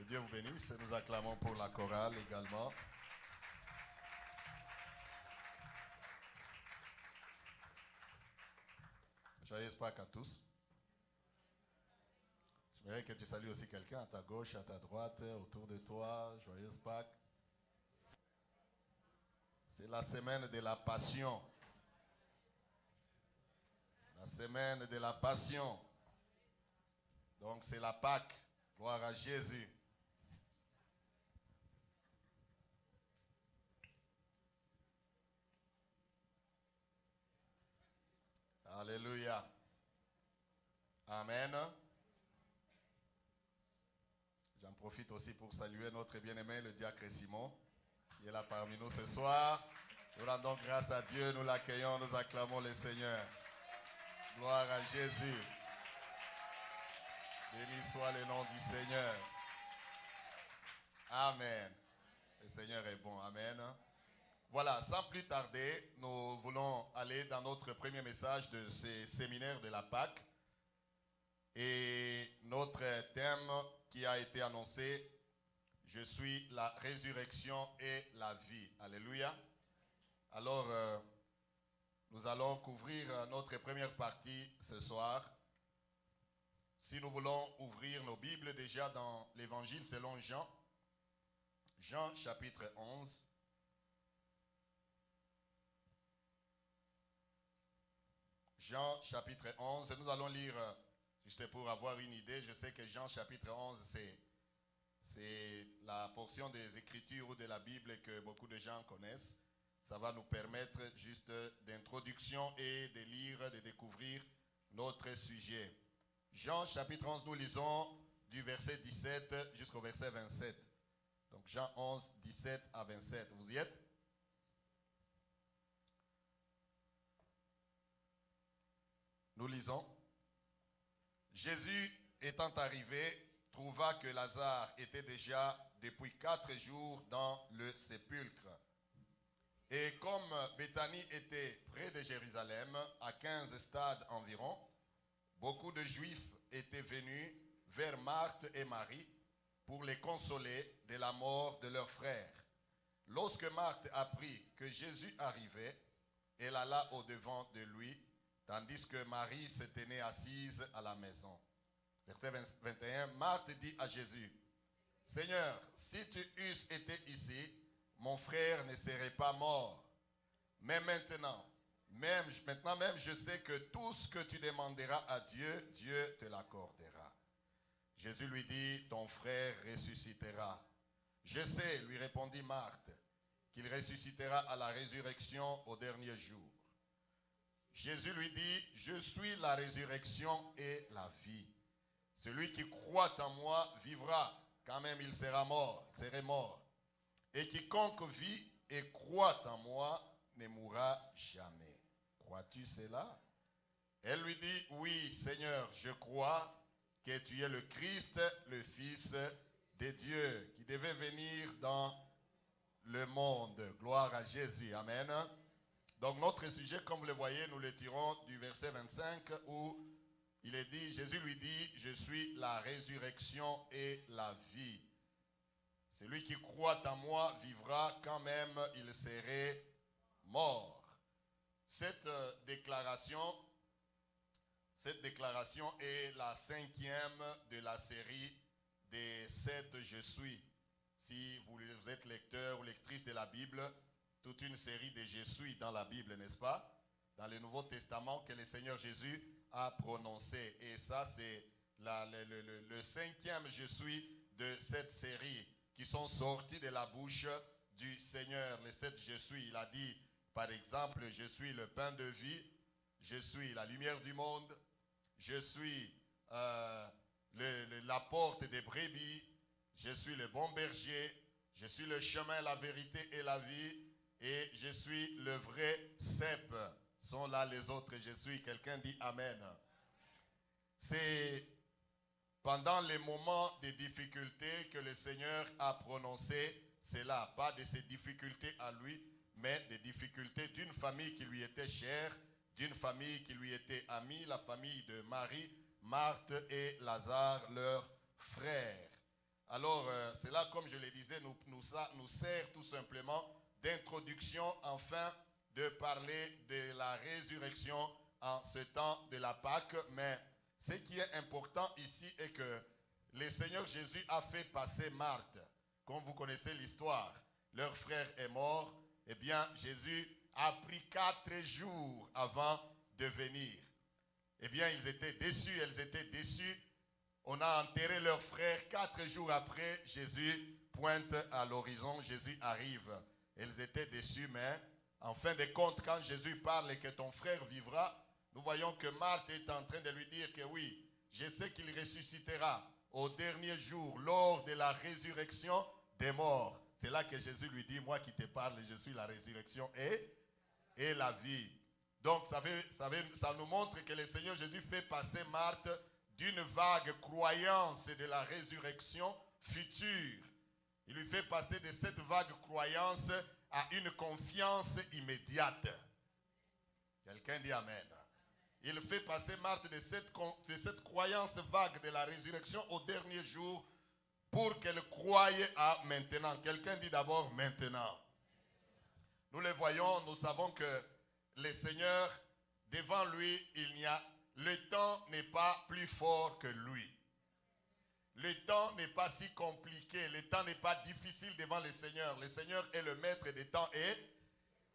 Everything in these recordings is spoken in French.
Que Dieu vous bénisse. Nous acclamons pour la chorale également. Joyeuse Pâques à tous. J'aimerais que tu salues aussi quelqu'un à ta gauche, à ta droite, autour de toi. Joyeuse Pâques. C'est la semaine de la passion. La semaine de la passion. Donc c'est la Pâque. Gloire à Jésus. Alléluia. Amen. J'en profite aussi pour saluer notre bien-aimé, le diacre Simon, qui est là parmi nous ce soir. Nous rendons grâce à Dieu, nous l'accueillons, nous acclamons le Seigneur. Gloire à Jésus. Béni soit le nom du Seigneur. Amen. Le Seigneur est bon. Amen. Voilà, sans plus tarder, nous voulons aller dans notre premier message de ce séminaire de la Pâque. Et notre thème qui a été annoncé, je suis la résurrection et la vie. Alléluia. Alors, nous allons couvrir notre première partie ce soir. Si nous voulons ouvrir nos Bibles déjà dans l'Évangile selon Jean, Jean chapitre 11. Jean chapitre 11, nous allons lire, juste pour avoir une idée, je sais que Jean chapitre 11, c'est la portion des Écritures ou de la Bible que beaucoup de gens connaissent. Ça va nous permettre juste d'introduction et de lire, de découvrir notre sujet. Jean chapitre 11, nous lisons du verset 17 jusqu'au verset 27. Donc Jean 11, 17 à 27. Vous y êtes? Nous lisons. Jésus étant arrivé, trouva que Lazare était déjà depuis 4 jours dans le sépulcre. Et comme Béthanie était près de Jérusalem, à 15 stades environ, beaucoup de Juifs étaient venus vers Marthe et Marie pour les consoler de la mort de leur frère. Lorsque Marthe apprit que Jésus arrivait, elle alla au-devant de lui, tandis que Marie se tenait assise à la maison. Verset 21, Marthe dit à Jésus, « Seigneur, si tu eusses été ici, mon frère ne serait pas mort. Mais maintenant même, je sais que tout ce que tu demanderas à Dieu, Dieu te l'accordera. » Jésus lui dit, « Ton frère ressuscitera. » « Je sais, lui répondit Marthe, qu'il ressuscitera à la résurrection au dernier jour. » Jésus lui dit, « Je suis la résurrection et la vie. Celui qui croit en moi vivra, quand même il sera mort, il serait mort. Et quiconque vit et croit en moi ne mourra jamais. Crois-tu cela? » Elle lui dit, « Oui, Seigneur, je crois que tu es le Christ, le Fils de Dieu, qui devait venir dans le monde. » Gloire à Jésus. Amen. Donc notre sujet, comme vous le voyez, nous le tirons du verset 25 où il est dit, Jésus lui dit, « Je suis la résurrection et la vie. Celui qui croit en moi vivra quand même il serait mort. » Cette déclaration est la 5e de la série des 7 Je suis. Si vous êtes lecteur ou lectrice de la Bible, toute une série de Je suis dans la Bible, n'est-ce pas? Dans le Nouveau Testament que le Seigneur Jésus a prononcé. Et ça, c'est le 5e Je suis de cette série qui sont sortis de la bouche du Seigneur. Les 7 Je suis, il a dit, par exemple, je suis le pain de vie, je suis la lumière du monde, je suis la porte des brebis, je suis le bon berger, je suis le chemin, la vérité et la vie, et je suis le vrai cep. Sont là les autres, je suis. Quelqu'un dit Amen. C'est pendant les moments de difficultés que le Seigneur a prononcé cela. Pas de ses difficultés à lui, mais des difficultés d'une famille qui lui était chère, d'une famille qui lui était amie, la famille de Marie, Marthe et Lazare, leur frère. Alors, cela, comme je le disais, nous sert tout simplement d'introduction afin de parler de la résurrection en ce temps de la Pâque. Mais ce qui est important ici est que le Seigneur Jésus a fait passer Marthe. Comme vous connaissez l'histoire, leur frère est mort. Eh bien, Jésus a pris 4 jours avant de venir. Eh bien, ils étaient déçus, elles étaient déçues. On a enterré leur frère. 4 jours après, Jésus pointe à l'horizon, Jésus arrive. Elles étaient déçues, mais en fin de compte, quand Jésus parle et que ton frère vivra, nous voyons que Marthe est en train de lui dire que oui, je sais qu'il ressuscitera au dernier jour, lors de la résurrection des morts. C'est là que Jésus lui dit, moi qui te parle, je suis la résurrection et la vie. Donc, ça nous montre que le Seigneur Jésus fait passer Marthe d'une vague croyance de la résurrection future. Il lui fait passer de cette vague croyance à une confiance immédiate. Quelqu'un dit Amen. Il fait passer Marthe de cette croyance vague de la résurrection au dernier jour pour qu'elle croie à maintenant. Quelqu'un dit d'abord maintenant. Nous le voyons, nous savons que le Seigneur, devant lui, le temps n'est pas plus fort que lui. Le temps n'est pas si compliqué, le temps n'est pas difficile devant le Seigneur. Le Seigneur est le maître des temps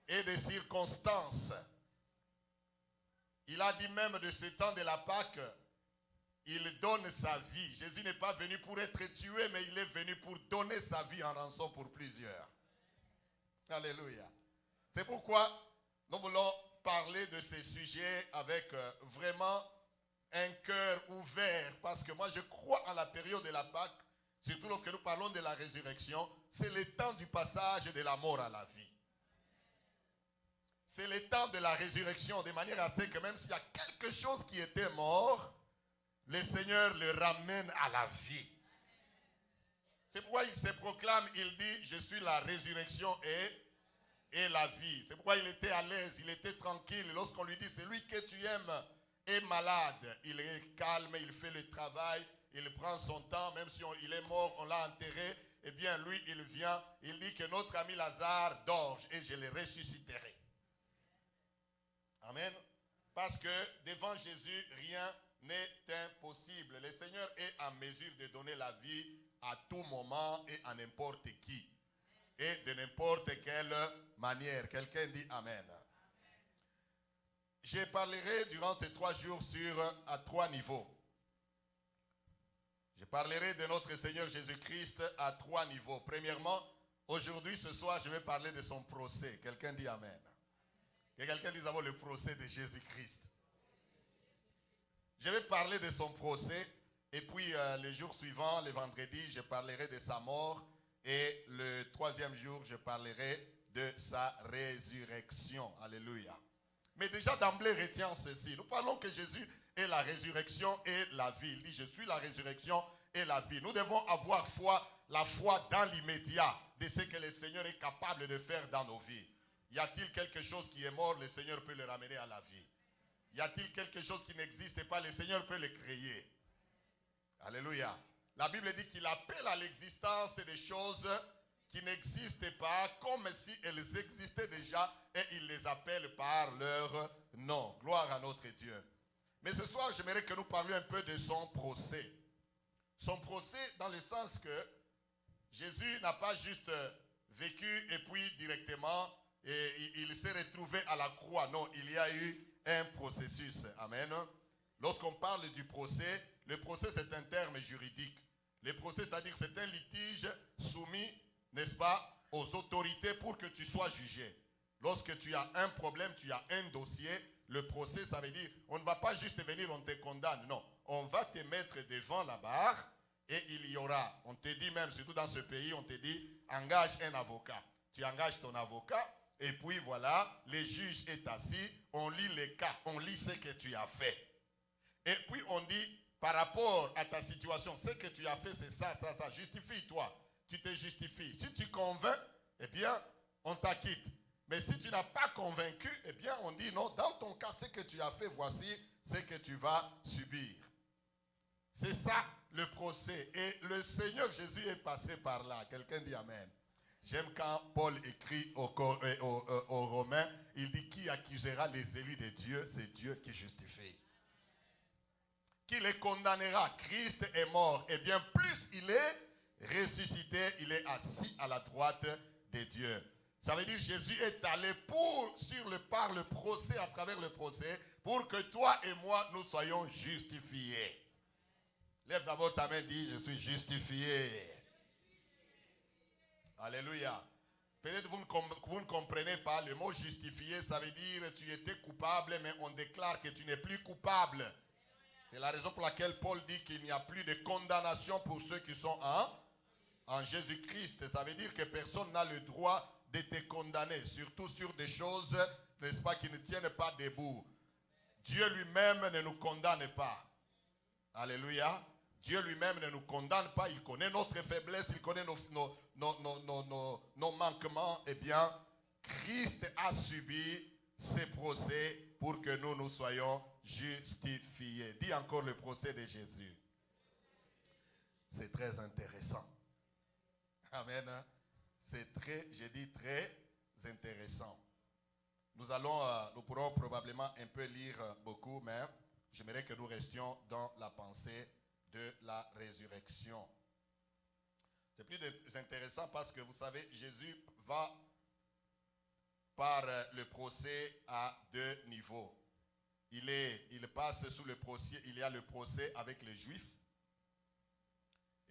et des circonstances. Il a dit même de ce temps de la Pâque, il donne sa vie. Jésus n'est pas venu pour être tué, mais il est venu pour donner sa vie en rançon pour plusieurs. Alléluia. C'est pourquoi nous voulons parler de ces sujets avec vraiment un cœur ouvert. Parce que moi, je crois en la période de la Pâque, surtout lorsque nous parlons de la résurrection, c'est le temps du passage de la mort à la vie. C'est le temps de la résurrection, de manière à ce que même s'il y a quelque chose qui était mort, le Seigneur le ramène à la vie. C'est pourquoi il se proclame, il dit, je suis la résurrection et la vie. C'est pourquoi il était à l'aise, il était tranquille. Lorsqu'on lui dit, celui que tu aimes est malade, il est calme, il fait le travail, il prend son temps, même si il est mort, on l'a enterré. Eh bien, lui, il vient, il dit que notre ami Lazare dort et je le ressusciterai. Amen. Parce que devant Jésus, rien n'est impossible. Le Seigneur est en mesure de donner la vie à tout moment et à n'importe qui. Et de n'importe quelle manière. Quelqu'un dit Amen. Je parlerai durant ces 3 jours à 3 niveaux. Je parlerai de notre Seigneur Jésus-Christ à 3 niveaux. Premièrement, aujourd'hui, ce soir, je vais parler de son procès. Quelqu'un dit Amen. Que quelqu'un dise avant le procès de Jésus-Christ. Je vais parler de son procès. Et puis, le jour suivant, le vendredi, je parlerai de sa mort. Et le 3e jour, je parlerai de sa résurrection. Alléluia. Mais déjà d'emblée, retiens ceci. Nous parlons que Jésus est la résurrection et la vie. Il dit, je suis la résurrection et la vie. Nous devons avoir la foi dans l'immédiat de ce que le Seigneur est capable de faire dans nos vies. Y a-t-il quelque chose qui est mort, le Seigneur peut le ramener à la vie. Y a-t-il quelque chose qui n'existe pas, le Seigneur peut le créer. Alléluia. La Bible dit qu'il appelle à l'existence des choses qui n'existent pas comme si elles existaient déjà et il les appelle par leur nom. Gloire à notre Dieu. Mais ce soir, j'aimerais que nous parlions un peu de son procès. Son procès dans le sens que Jésus n'a pas juste vécu et puis directement et il s'est retrouvé à la croix. Non, il y a eu un processus. Amen. Lorsqu'on parle du procès, le procès c'est un terme juridique. Le procès, c'est-à-dire c'est un litige soumis, n'est-ce pas, aux autorités pour que tu sois jugé. Lorsque tu as un problème, tu as un dossier, le procès, ça veut dire, on ne va pas juste venir, on te condamne. Non, on va te mettre devant la barre et il y aura, on te dit même, surtout dans ce pays, on te dit, engage un avocat. Tu engages ton avocat et puis voilà, le juge est assis, on lit les cas, on lit ce que tu as fait. Et puis on dit, par rapport à ta situation, ce que tu as fait, c'est ça, ça, ça. Justifie-toi. Tu te justifies. Si tu convaincs, eh bien, on t'acquitte. Mais si tu n'as pas convaincu, eh bien, on dit non, dans ton cas, ce que tu as fait, voici ce que tu vas subir. C'est ça le procès. Et le Seigneur Jésus est passé par là. Quelqu'un dit Amen. J'aime quand Paul écrit aux Romains, il dit qui accusera les élus de Dieu, c'est Dieu qui justifie. Qui les condamnera? Christ est mort. Et bien plus il est ressuscité, il est assis à la droite de Dieu. Ça veut dire que Jésus est allé par le procès, à travers le procès, pour que toi et moi, nous soyons justifiés. Lève d'abord ta main, dis, je suis justifié. Alléluia. Peut-être vous ne comprenez pas, le mot justifié, ça veut dire tu étais coupable, mais on déclare que tu n'es plus coupable. C'est la raison pour laquelle Paul dit qu'il n'y a plus de condamnation pour ceux qui sont en Jésus-Christ. Ça veut dire que personne n'a le droit de te condamner, surtout sur des choses, n'est-ce pas, qui ne tiennent pas debout. Dieu lui-même ne nous condamne pas. Alléluia. Dieu lui-même ne nous condamne pas. Il connaît notre faiblesse, il connaît nos manquements. Eh bien, Christ a subi ces procès pour que nous soyons justifiés. Dis encore le procès de Jésus. C'est très intéressant. Amen. C'est très, j'ai dit très intéressant. Nous pourrons probablement un peu lire beaucoup, mais j'aimerais que nous restions dans la pensée de la résurrection. C'est plus intéressant parce que vous savez, Jésus va par le procès à deux niveaux. Il passe sous le procès, il y a le procès avec les Juifs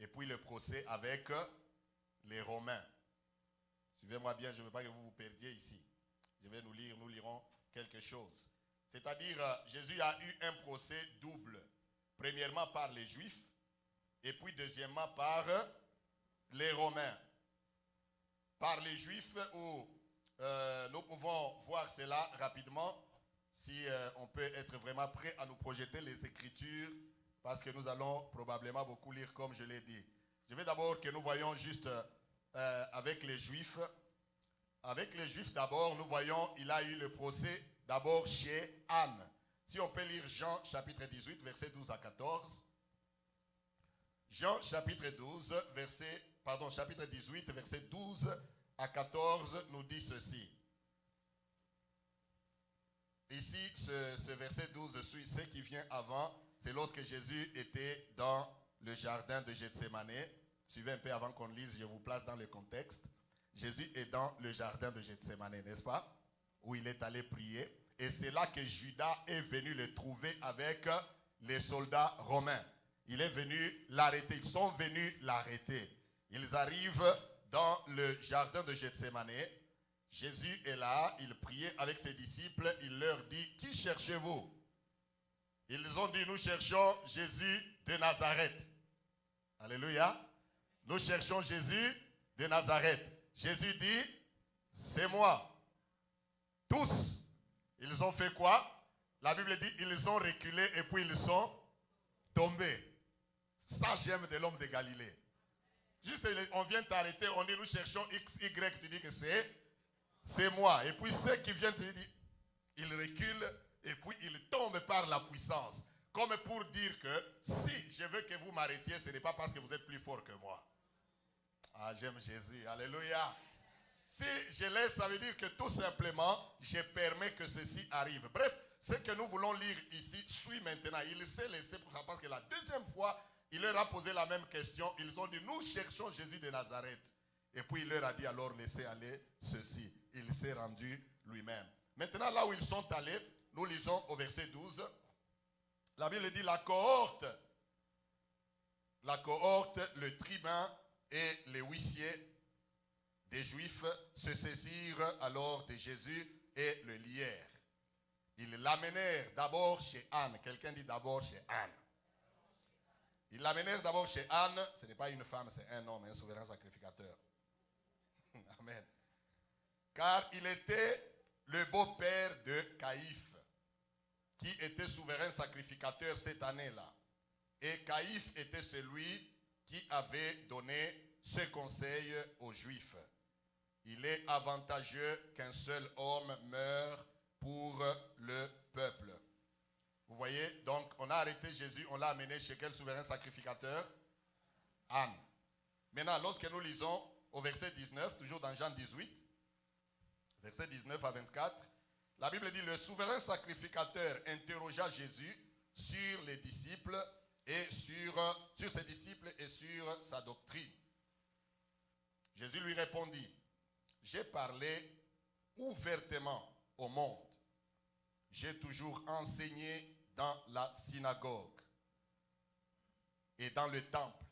et puis le procès avec les Romains. Suivez-moi bien, je ne veux pas que vous vous perdiez ici. Je vais nous lirons quelque chose. C'est-à-dire, Jésus a eu un procès double. Premièrement par les Juifs et puis deuxièmement par les Romains. Par les Juifs où nous pouvons voir cela rapidement si on peut être vraiment prêt à nous projeter les Écritures parce que nous allons probablement beaucoup lire comme je l'ai dit. Je veux d'abord que nous voyons juste avec les Juifs. Avec les Juifs d'abord, nous voyons, il a eu le procès d'abord chez Anne. Si on peut lire Jean chapitre 18, verset 12 à 14. Jean chapitre 18, verset 12 à 14 nous dit ceci. Ici, ce verset 12 suit ce qui vient avant. C'est lorsque Jésus était dans le jardin de Gethsémane. Suivez un peu avant qu'on lise, je vous place dans le contexte. Jésus est dans le jardin de Gethsémane, n'est-ce pas? Où il est allé prier. Et c'est là que Judas est venu le trouver avec les soldats romains. Il est venu l'arrêter. Ils sont venus l'arrêter. Ils arrivent dans le jardin de Gethsémane. Jésus est là. Il priait avec ses disciples. Il leur dit, qui cherchez-vous? Ils ont dit, nous cherchons Jésus de Nazareth. Alléluia. Nous cherchons Jésus de Nazareth. Jésus dit, c'est moi. Tous. Ils ont fait quoi? La Bible dit, ils ont reculé et puis ils sont tombés. Ça, j'aime de l'homme de Galilée. Juste, on vient t'arrêter, on dit, nous cherchons X, Y, tu dis que c'est moi. Et puis ceux qui viennent te dire, ils reculent et puis ils tombent par la puissance. Comme pour dire que si je veux que vous m'arrêtiez, ce n'est pas parce que vous êtes plus fort que moi. Ah, j'aime Jésus. Alléluia. Si je laisse, ça veut dire que tout simplement, je permets que ceci arrive. Bref, ce que nous voulons lire ici suit maintenant. Il s'est laissé pour ça parce que la deuxième fois, il leur a posé la même question. Ils ont dit, nous cherchons Jésus de Nazareth. Et puis il leur a dit, alors laissez aller ceci. Il s'est rendu lui-même. Maintenant, là où ils sont allés, nous lisons au verset 12. La Bible dit, la cohorte, le tribun et les huissiers des Juifs se saisirent alors de Jésus et le lièrent. Ils l'amenèrent d'abord chez Anne. Quelqu'un dit d'abord chez Anne. Ils l'amenèrent d'abord chez Anne. Ce n'est pas une femme, c'est un homme, un souverain sacrificateur. Amen. Car il était le beau-père de Caïphe, qui était souverain sacrificateur cette année-là. Et Caïphe était celui qui avait donné ce conseil aux Juifs. Il est avantageux qu'un seul homme meure pour le peuple. Vous voyez, donc on a arrêté Jésus, on l'a amené chez quel souverain sacrificateur? Anne. Maintenant, lorsque nous lisons au verset 19, toujours dans Jean 18, verset 19 à 24, la Bible dit, le souverain sacrificateur interrogea Jésus sur les disciples et sur ses disciples et sur sa doctrine. Jésus lui répondit, j'ai parlé ouvertement au monde. J'ai toujours enseigné dans la synagogue et dans le temple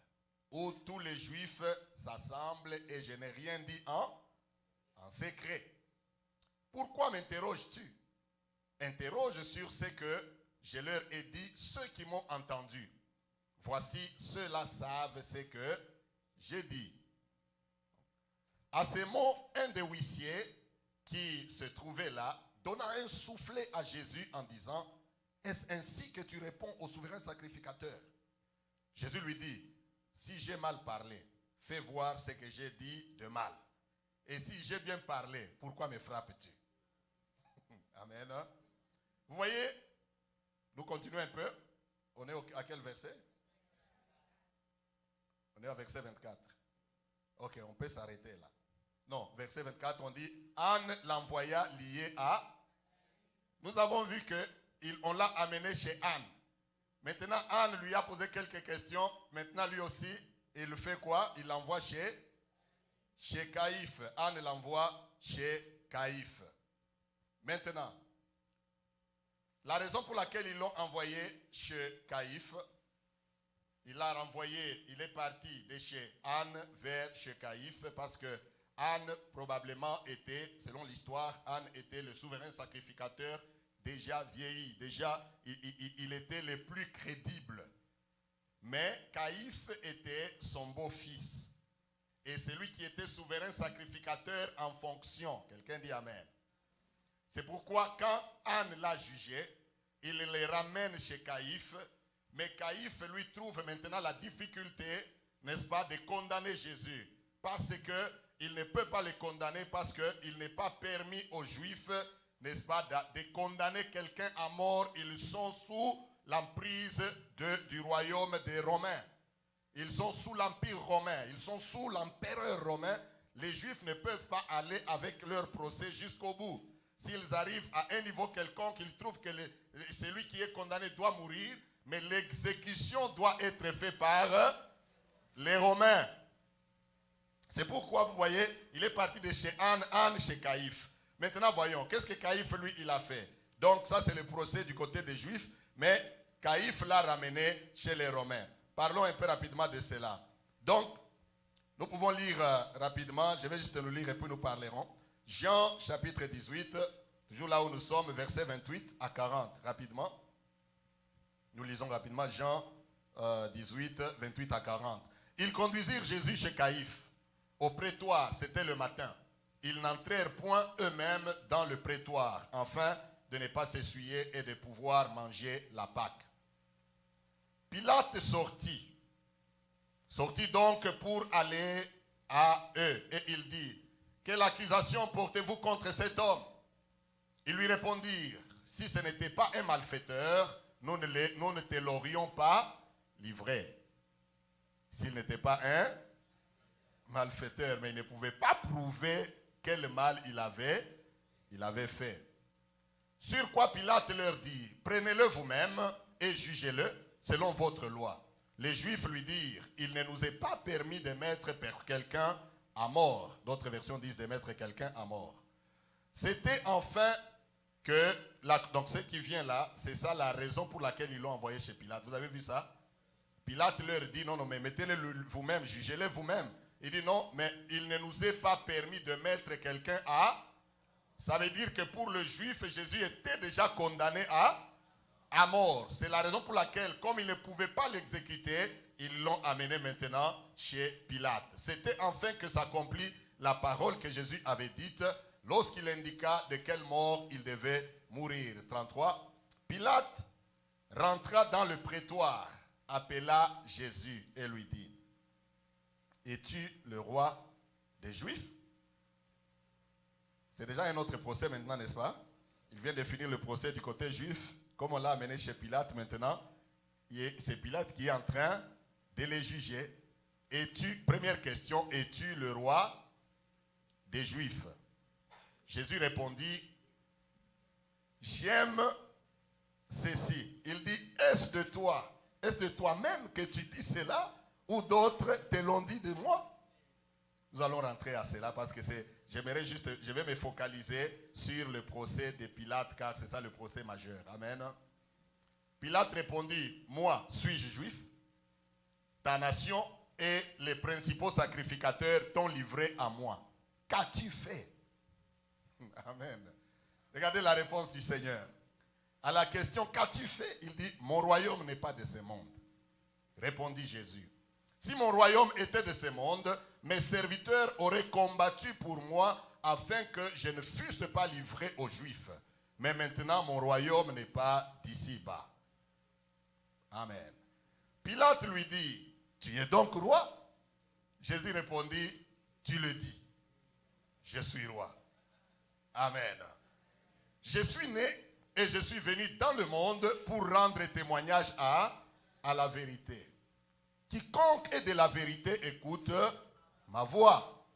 où tous les Juifs s'assemblent et je n'ai rien dit en secret. Pourquoi m'interroges-tu? Interroge sur ce que je leur ai dit, ceux qui m'ont entendu. Voici, ceux-là savent ce que j'ai dit. À ces mots, un des huissiers qui se trouvait là donna un soufflet à Jésus en disant, est-ce ainsi que tu réponds au souverain sacrificateur? Jésus lui dit, si j'ai mal parlé, fais voir ce que j'ai dit de mal. Et si j'ai bien parlé, pourquoi me frappes-tu? Amen. Vous voyez, nous continuons un peu. On est à quel verset? On est au verset 24. Ok, on peut s'arrêter là. Non, verset 24, on dit, Anne l'envoya lié à... Nous avons vu qu'on l'a amené chez Anne. Maintenant, Anne lui a posé quelques questions. Maintenant, lui aussi, il fait quoi? Il l'envoie chez Caïphe. Anne l'envoie chez Caïphe. Maintenant, la raison pour laquelle ils l'ont envoyé chez Caïphe, il l'a renvoyé, il est parti de chez Anne vers chez Caïphe parce que Anne probablement était, selon l'histoire, Anne était le souverain sacrificateur déjà vieilli. Déjà, il était le plus crédible. Mais Caïphe était son beau-fils. Et c'est lui qui était souverain sacrificateur en fonction. Quelqu'un dit Amen. C'est pourquoi quand Anne l'a jugé, il les ramène chez Caïphe. Mais Caïphe lui trouve maintenant la difficulté, n'est-ce pas, de condamner Jésus. Parce qu'il ne peut pas le condamner parce qu'il n'est pas permis aux Juifs, n'est-ce pas, de condamner quelqu'un à mort. Ils sont sous l'emprise du royaume des Romains. Ils sont sous l'empire romain. Ils sont sous l'empereur romain. Les Juifs ne peuvent pas aller avec leur procès jusqu'au bout. S'ils arrivent à un niveau quelconque, ils trouvent que celui qui est condamné doit mourir, mais l'exécution doit être faite par les Romains. C'est pourquoi, vous voyez, il est parti de chez Anne chez Caïphe. Maintenant, voyons, qu'est-ce que Caïphe, lui, il a fait? Donc, ça, c'est le procès du côté des Juifs, mais Caïphe l'a ramené chez les Romains. Parlons un peu rapidement de cela. Donc, nous pouvons lire rapidement, je vais juste nous lire et puis nous parlerons. Jean, chapitre 18, toujours là où nous sommes, versets 28 à 40, rapidement. Nous lisons rapidement Jean 18, 28 à 40. Ils conduisirent Jésus chez Caïphe. Au prétoire, c'était le matin. Ils n'entrèrent point eux-mêmes dans le prétoire, afin de ne pas s'essuyer et de pouvoir manger la Pâque. Pilate sortit donc pour aller à eux, et il dit, quelle accusation portez-vous contre cet homme? Ils lui répondirent, si ce n'était pas un malfaiteur, nous ne te l'aurions pas livré. S'il n'était pas un malfaiteur, mais il ne pouvait pas prouver quel mal il avait fait. Sur quoi Pilate leur dit, prenez-le vous-même et jugez-le selon votre loi. Les Juifs lui dirent, il ne nous est pas permis de mettre quelqu'un à mort. D'autres versions disent de mettre quelqu'un à mort. C'était enfin que, donc ce qui vient là, c'est ça la raison pour laquelle ils l'ont envoyé chez Pilate. Vous avez vu ça? Pilate leur dit, non, mais mettez-le vous-même, jugez-le vous-même. Il dit, non, mais il ne nous est pas permis de mettre quelqu'un à... Ça veut dire que pour le juif, Jésus était déjà condamné à mort. C'est la raison pour laquelle, comme il ne pouvait pas l'exécuter, ils l'ont amené maintenant chez Pilate. C'était enfin que s'accomplit la parole que Jésus avait dite lorsqu'il indiqua de quelle mort il devait mourir. 33. Pilate rentra dans le prétoire, appela Jésus et lui dit, es-tu le roi des Juifs? C'est déjà un autre procès maintenant, n'est-ce pas? Il vient de finir le procès du côté juif. comme on l'a amené chez Pilate maintenant, c'est Pilate qui est en train de les juger. Première question, es-tu le roi des Juifs? Jésus répondit, j'aime ceci. Il dit, est-ce de toi-même que tu dis cela, ou d'autres te l'ont dit de moi? Nous allons rentrer à cela parce que je vais me focaliser sur le procès de Pilate, car c'est ça le procès majeur. Amen. Pilate répondit, moi, suis-je juif? Ta nation et les principaux sacrificateurs t'ont livré à moi. Qu'as-tu fait? Amen. Regardez la réponse du Seigneur. À la question, qu'as-tu fait? Il dit, mon royaume n'est pas de ce monde. Répondit Jésus. Si mon royaume était de ce monde, mes serviteurs auraient combattu pour moi afin que je ne fusse pas livré aux Juifs. Mais maintenant, mon royaume n'est pas d'ici-bas. Amen. Pilate lui dit, tu es donc roi? Jésus répondit, tu le dis, je suis roi. Amen. Je suis né et je suis venu dans le monde pour rendre témoignage à la vérité. Quiconque est de la vérité écoute ma voix.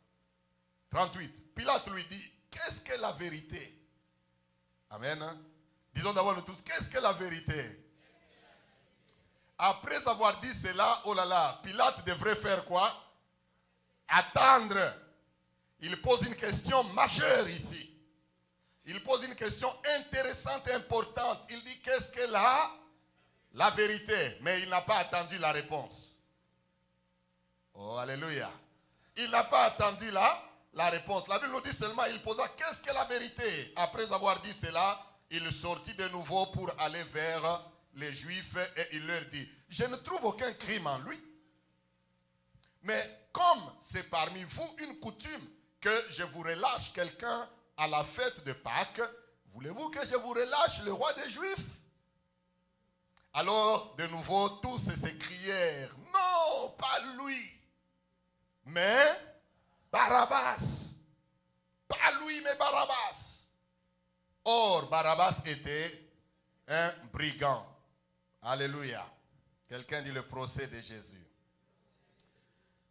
38. Pilate lui dit, qu'est-ce que la vérité? Amen. Disons d'abord nous tous, qu'est-ce que la vérité? Après avoir dit cela, oh là là, Pilate devrait faire quoi? Attendre. Il pose une question majeure ici. Il pose une question intéressante et importante. Il dit, qu'est-ce que la vérité? Mais il n'a pas attendu la réponse. Oh, alléluia. Il n'a pas attendu la réponse. La Bible nous dit seulement, il posa, qu'est-ce que la vérité? Après avoir dit cela, il sortit de nouveau pour aller vers les Juifs et il leur dit, je ne trouve aucun crime en lui. Mais comme c'est parmi vous une coutume que je vous relâche quelqu'un à la fête de Pâques, voulez-vous que je vous relâche le roi des Juifs? Alors, de nouveau, tous s'écrièrent, non, pas lui, mais Barabbas. Pas lui, mais Barabbas. Or, Barabbas était un brigand. Alléluia. Quelqu'un dit le procès de Jésus.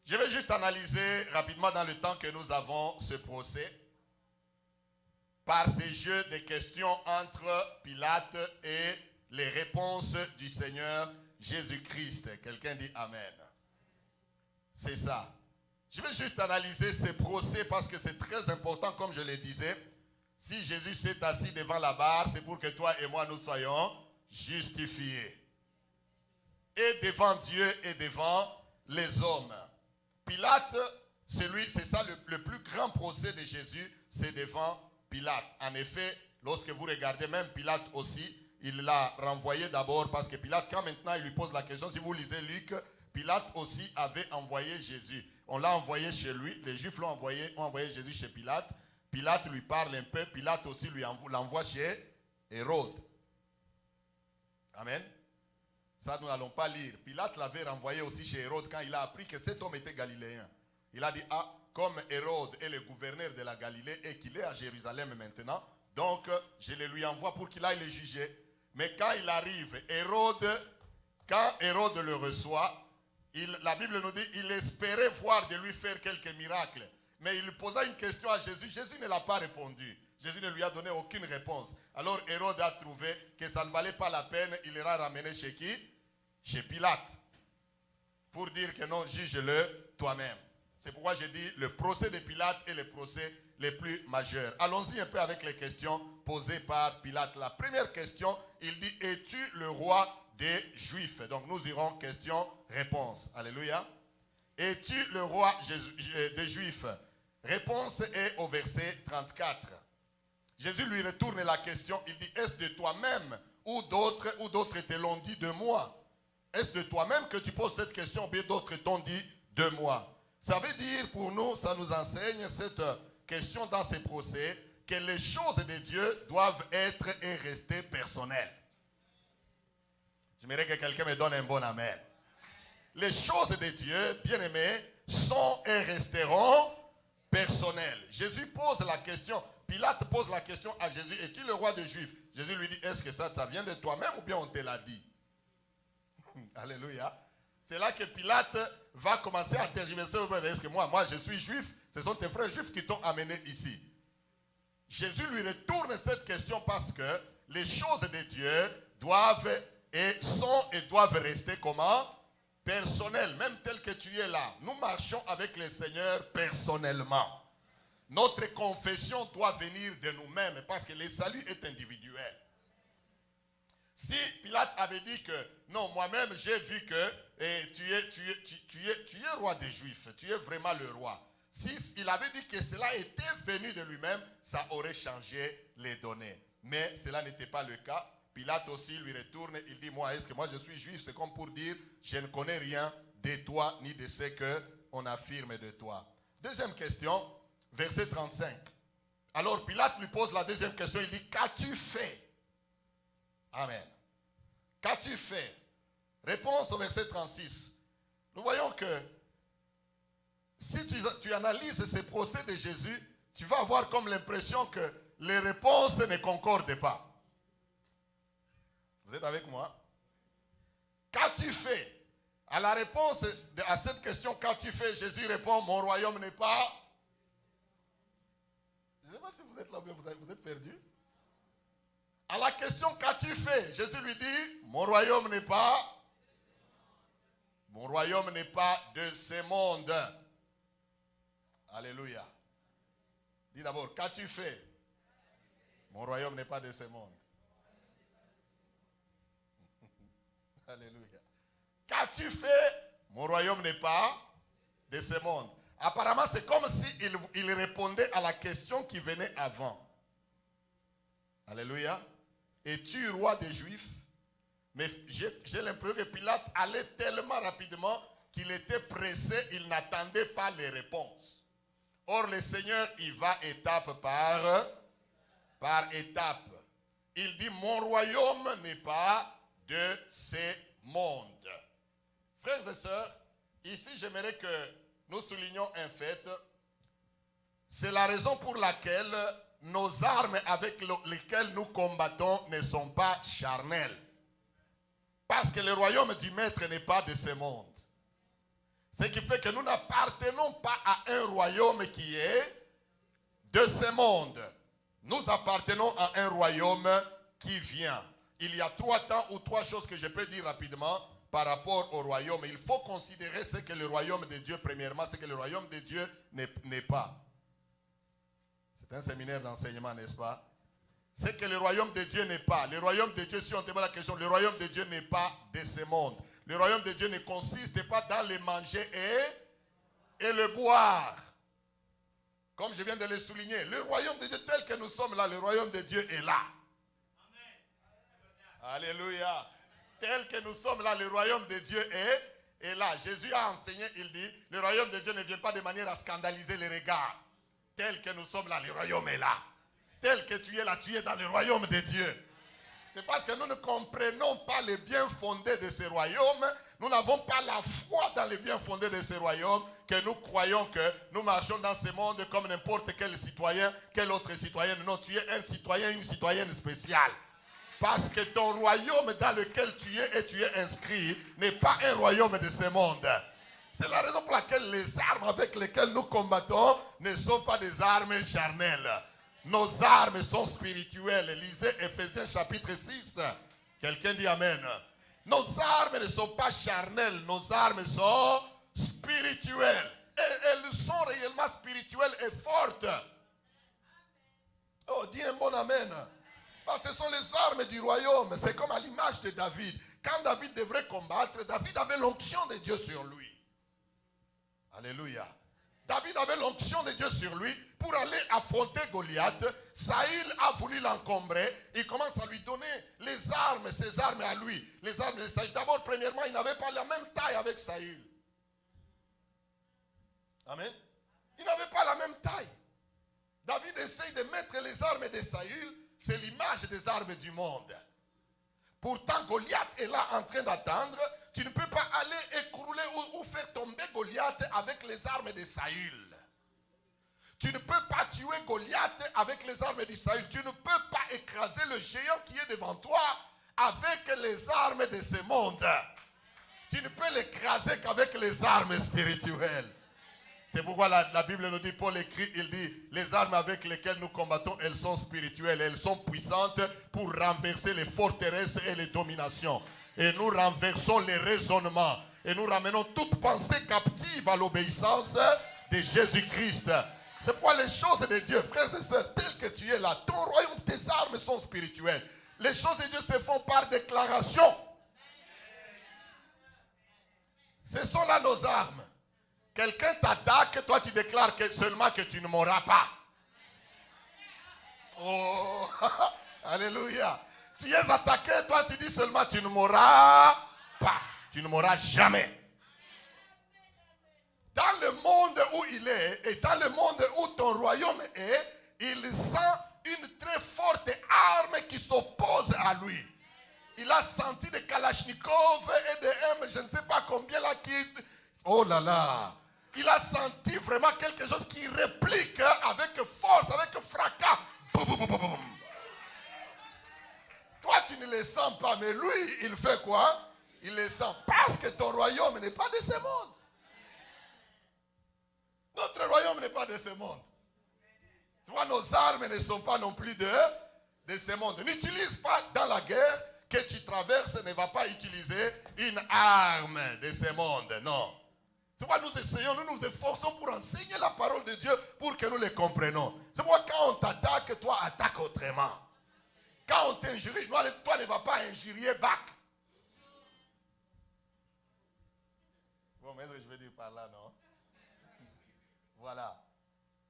Je vais juste analyser rapidement dans le temps que nous avons ce procès par ces jeux de questions entre Pilate et les réponses du Seigneur Jésus-Christ. Quelqu'un dit Amen. C'est ça. Je vais juste analyser ce procès parce que c'est très important, comme je le disais. Si Jésus s'est assis devant la barre, c'est pour que toi et moi nous soyons justifiés. Et devant Dieu et devant les hommes. Pilate, c'est ça le plus grand procès de Jésus, c'est devant Pilate. En effet, lorsque vous regardez même Pilate aussi, il l'a renvoyé d'abord parce que Pilate, quand maintenant il lui pose la question, si vous lisez Luc, Pilate aussi avait envoyé Jésus. On l'a envoyé chez lui, les Juifs ont envoyé Jésus chez Pilate. Pilate lui parle un peu, Pilate aussi l'envoie chez Hérode. Amen. Ça, nous n'allons pas lire. Pilate l'avait renvoyé aussi chez Hérode quand il a appris que cet homme était galiléen. Il a dit, ah, comme Hérode est le gouverneur de la Galilée et qu'il est à Jérusalem maintenant, donc je le lui envoie pour qu'il aille le juger. Mais quand il arrive, quand Hérode le reçoit, la Bible nous dit, il espérait voir de lui faire quelques miracles. Mais il posa une question à Jésus. Jésus ne l'a pas répondu. Jésus ne lui a donné aucune réponse. Alors Hérode a trouvé que ça ne valait pas la peine. Il l'ira ramener chez qui? Chez Pilate. Pour dire que non, juge-le toi-même. C'est pourquoi j'ai dit le procès de Pilate est le procès les plus majeurs. Allons-y un peu avec les questions posées par Pilate. La première question, il dit, es-tu le roi des Juifs? Donc nous irons question-réponse. Alléluia. Es-tu le roi des Juifs? Réponse est au verset 34. Jésus lui retourne la question. Il dit, est-ce de toi-même ou d'autres te l'ont dit de moi? Est-ce de toi-même que tu poses cette question ou bien d'autres t'ont dit de moi? Ça veut dire pour nous, ça nous enseigne cette question dans ces procès, que les choses de Dieu doivent être et rester personnelles. J'aimerais que quelqu'un me donne un bon amen. Les choses de Dieu, bien-aimés, sont et resteront personnelles. Jésus pose la question, Pilate pose la question à Jésus, es-tu le roi des Juifs? Jésus lui dit, est-ce que ça vient de toi-même ou bien on te l'a dit? Alléluia. C'est là que Pilate va commencer à tergiverser. Est-ce que moi je suis juif? Ce sont tes frères juifs qui t'ont amené ici. Jésus lui retourne cette question parce que les choses de Dieu doivent et sont et doivent rester comment? Personnelles, même tel que tu es là. Nous marchons avec le Seigneur personnellement. Notre confession doit venir de nous-mêmes parce que le salut est individuel. Si Pilate avait dit que non, moi-même j'ai vu que tu es roi des Juifs, tu es vraiment le roi. Si il avait dit que cela était venu de lui-même, ça aurait changé les données. Mais cela n'était pas le cas. Pilate aussi lui retourne, il dit, moi, est-ce que moi je suis juif? C'est comme pour dire, je ne connais rien de toi ni de ce qu'on affirme de toi. Deuxième question, verset 35. Alors Pilate lui pose la deuxième question, il dit, qu'as-tu fait? Amen. Qu'as-tu fait? Réponse au verset 36. Nous voyons que si tu analyses ces procès de Jésus, tu vas avoir comme l'impression que les réponses ne concordent pas. Vous êtes avec moi? Qu'as-tu fait? À la réponse à cette question, qu'as-tu fait? Jésus répond, mon royaume n'est pas... Je ne sais pas si vous êtes là, vous êtes perdu. À la question, qu'as-tu fait? Jésus lui dit, mon royaume n'est pas... Mon royaume n'est pas de ce monde. Alléluia. Dis d'abord, qu'as-tu fait? Mon royaume n'est pas de ce monde. Alléluia. Qu'as-tu fait? Mon royaume n'est pas de ce monde. Apparemment, c'est comme s'il répondait à la question qui venait avant. Alléluia. Es-tu roi des Juifs? Mais j'ai l'impression que Pilate allait tellement rapidement qu'il était pressé, il n'attendait pas les réponses. Or, le Seigneur, il va étape par étape. Il dit, mon royaume n'est pas de ce monde. Frères et sœurs, ici, j'aimerais que nous soulignions un fait. C'est la raison pour laquelle nos armes avec lesquelles nous combattons ne sont pas charnelles. Parce que le royaume du Maître n'est pas de ce monde. Ce qui fait que nous n'appartenons pas à un royaume qui est de ce monde. Nous appartenons à un royaume qui vient. Il y a 3 temps ou 3 choses que je peux dire rapidement par rapport au royaume. Il faut considérer ce que le royaume de Dieu, premièrement, ce que le royaume de Dieu n'est pas. C'est un séminaire d'enseignement, n'est-ce pas? C'est que le royaume de Dieu n'est pas. Le royaume de Dieu, si on te pose la question, le royaume de Dieu n'est pas de ce monde. Le royaume de Dieu ne consiste pas dans le manger et le boire. Comme je viens de le souligner, le royaume de Dieu tel que nous sommes là, le royaume de Dieu est là. Amen. Alléluia. Tel que nous sommes là, le royaume de Dieu est là. Jésus a enseigné, il dit, le royaume de Dieu ne vient pas de manière à scandaliser les regards. Tel que nous sommes là, le royaume est là. Tel que tu es là, tu es dans le royaume de Dieu. C'est parce que nous ne comprenons pas les biens fondés de ce royaume. Nous n'avons pas la foi dans les biens fondés de ce royaume que nous croyons que nous marchons dans ce monde comme n'importe quel citoyen, quel autre citoyen. Non, tu es un citoyen, une citoyenne spéciale. Parce que ton royaume dans lequel tu es et tu es inscrit n'est pas un royaume de ce monde. C'est la raison pour laquelle les armes avec lesquelles nous combattons ne sont pas des armes charnelles. Nos armes sont spirituelles. Lisez Ephésiens chapitre 6. Quelqu'un dit Amen. Nos armes ne sont pas charnelles. Nos armes sont spirituelles. Et elles sont réellement spirituelles et fortes. Oh, dis un bon Amen. Parce que ce sont les armes du royaume. C'est comme à l'image de David. Quand David devrait combattre, David avait l'onction de Dieu sur lui. Alléluia. David avait l'onction de Dieu sur lui pour aller affronter Goliath. Saïl a voulu l'encombrer. Il commence à lui donner les armes, ses armes à lui. Les armes de Saïl. D'abord, premièrement, il n'avait pas la même taille avec Saïl. Amen. Il n'avait pas la même taille. David essaye de mettre les armes de Saïl. C'est l'image des armes du monde. Pourtant, Goliath est là en train d'attendre. Tu ne peux pas aller écrouler ou faire tomber Goliath avec les armes de Saül. Tu ne peux pas tuer Goliath avec les armes d'Israël. Tu ne peux pas écraser le géant qui est devant toi avec les armes de ce monde. Tu ne peux l'écraser qu'avec les armes spirituelles. C'est pourquoi la Bible nous dit, Paul écrit, il dit, les armes avec lesquelles nous combattons, elles sont spirituelles, elles sont puissantes pour renverser les forteresses et les dominations. Et nous renversons les raisonnements et nous ramenons toute pensée captive à l'obéissance de Jésus-Christ. C'est pourquoi les choses de Dieu, frères et sœurs, telles que tu es là, ton royaume, tes armes sont spirituelles. Les choses de Dieu se font par déclaration. Ce sont là nos armes. Quelqu'un t'attaque, toi tu déclares seulement que tu ne mourras pas. Oh, alléluia. Tu es attaqué, toi tu dis seulement tu ne mourras pas. Tu ne mourras jamais. Dans le monde où il est et dans le monde où ton royaume est, il sent une très forte arme qui s'oppose à lui. Il a senti des Kalachnikov et des M, je ne sais pas combien là qui... Oh là là. Il a senti vraiment quelque chose qui réplique avec force, avec fracas. Boum, boum, boum, boum. Toi, tu ne les sens pas, mais lui, il fait quoi? Il les sent parce que ton royaume n'est pas de ce monde. Notre royaume n'est pas de ce monde. Tu vois, nos armes ne sont pas non plus de ce monde. N'utilise pas dans la guerre que tu traverses, ne va pas utiliser une arme de ce monde. Non. Tu vois, nous essayons, nous nous efforçons pour enseigner la parole de Dieu pour que nous les comprenions. C'est pourquoi quand on t'attaque, toi attaque autrement. Quand on t'injurie, toi ne vas pas injurier back. Bon, mais ce que je veux dire par là, non? Voilà.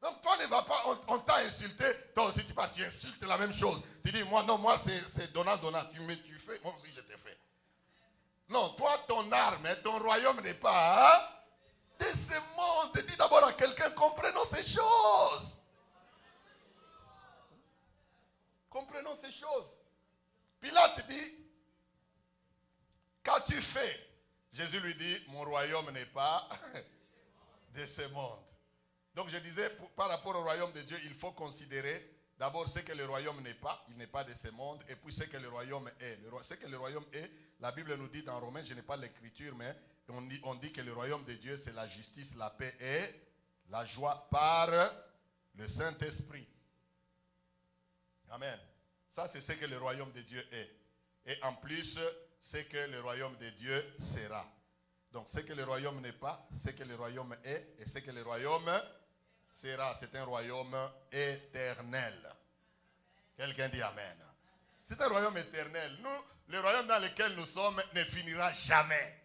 Donc toi ne vas pas, on t'a insulté, toi aussi tu pars, tu insultes la même chose. Tu dis, moi c'est donnant, tu fais, moi aussi je te fais. Non, toi ton arme, ton royaume n'est pas de ce monde. Dis d'abord à quelqu'un, comprenons ces choses. Comprenons ces choses. Pilate dit, qu'as-tu fait? Jésus lui dit, mon royaume n'est pas de ce monde. Donc je disais, par rapport au royaume de Dieu, il faut considérer d'abord ce que le royaume n'est pas. Il n'est pas de ce monde. Et puis ce que le royaume est. Ce que le royaume est, la Bible nous dit dans Romains, je n'ai pas l'écriture, mais on dit que le royaume de Dieu, c'est la justice, la paix et la joie par le Saint-Esprit. Amen. Ça, c'est ce que le royaume de Dieu est. Et en plus, c'est que le royaume de Dieu sera. Donc, ce que le royaume n'est pas, ce que le royaume est, et ce que le royaume sera, c'est un royaume éternel. Quelqu'un dit Amen. C'est un royaume éternel. Nous, le royaume dans lequel nous sommes ne finira jamais.